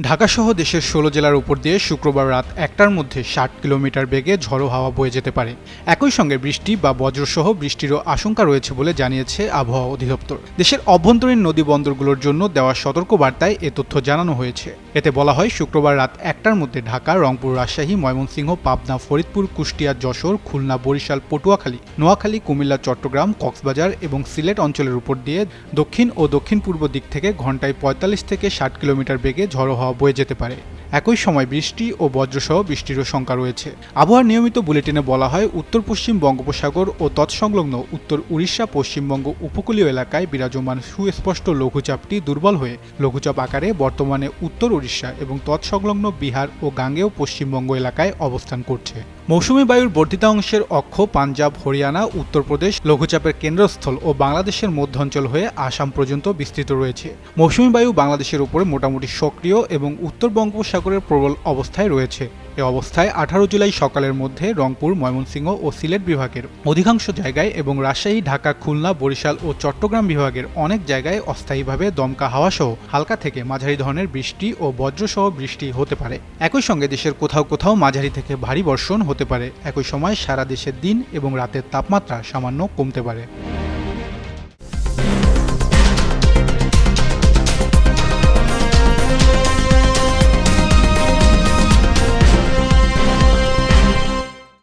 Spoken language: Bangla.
ঢাকাসহ দেশের ১৬ জেলার উপর দিয়ে শুক্রবার রাত ১টার মধ্যে ৬০ কিলোমিটার বেগে ঝড়ো হাওয়া বয়ে যেতে পারে। একই সঙ্গে বৃষ্টি বা বজ্রসহ বৃষ্টিরও আশঙ্কা রয়েছে বলে জানিয়েছে আবহাওয়া অধিদপ্তর। দেশের অভ্যন্তরীণ নদী বন্দরগুলোর জন্য দেওয়া সতর্কবার্তায় এ তথ্য জানানো হয়েছে। এতে বলা হয়, শুক্রবার রাত ১টার মধ্যে ঢাকা, রংপুর, রাজশাহী, ময়মনসিংহ, পাবনা, ফরিদপুর, কুষ্টিয়া, যশোর, খুলনা, বরিশাল, পটুয়াখালী, নোয়াখালী, কুমিল্লা, চট্টগ্রাম, কক্সবাজার এবং সিলেট অঞ্চলের উপর দিয়ে দক্ষিণ ও দক্ষিণ পূর্ব দিক থেকে ঘন্টায় ৪৫ থেকে ৬০ কিলোমিটার বেগে ঝড়ো হাওয়া বয়ে যেতে পারে। একই সময় বৃষ্টি ও বজ্রসহ বৃষ্টিরও শঙ্কা রয়েছে। আবহাওয়ার নিয়মিত বুলেটিনে বলা হয়, উত্তর পশ্চিম বঙ্গোপসাগর ও তৎসংলগ্ন উত্তর উড়িষ্যা, পশ্চিমবঙ্গ উপকূলীয় এলাকায় বিরাজমান সুস্পষ্ট লঘুচাপটি দুর্বল হয়ে লঘুচাপ আকারে বর্তমানে উত্তর উড়িষ্যা এবং তৎসংলগ্ন বিহার ও গাঙ্গেয় পশ্চিমবঙ্গ এলাকায় অবস্থান করছে। মৌসুমী বায়ুর বর্ধিতাংশের অক্ষ পাঞ্জাব, হরিয়ানা, উত্তরপ্রদেশ, লঘুচাপের কেন্দ্রস্থল ও বাংলাদেশের মধ্যাঞ্চল হয়ে আসাম পর্যন্ত বিস্তৃত রয়েছে। মৌসুমী বায়ু বাংলাদেশের উপরে মোটামুটি সক্রিয় এবং উত্তর বঙ্গোপসাগরের প্রবল অবস্থায় রয়েছে। এ অবস্থায় ১৮ জুলাই সকালের মধ্যে রংপুর, ময়মনসিংহ ও সিলেট বিভাগের অধিকাংশ জায়গায় এবং রাজশাহী, ঢাকা, খুলনা, বরিশাল ও চট্টগ্রাম বিভাগের অনেক জায়গায় অস্থায়ীভাবে দমকা হাওয়াসহ হালকা থেকে মাঝারি ধরনের বৃষ্টি ও বজ্রসহ বৃষ্টি হতে পারে। একই সঙ্গে দেশের কোথাও কোথাও মাঝারি থেকে ভারী বর্ষণ হতে পারে। একই সময় সারা দেশের দিন এবং রাতের তাপমাত্রা সামান্য কমতে পারে।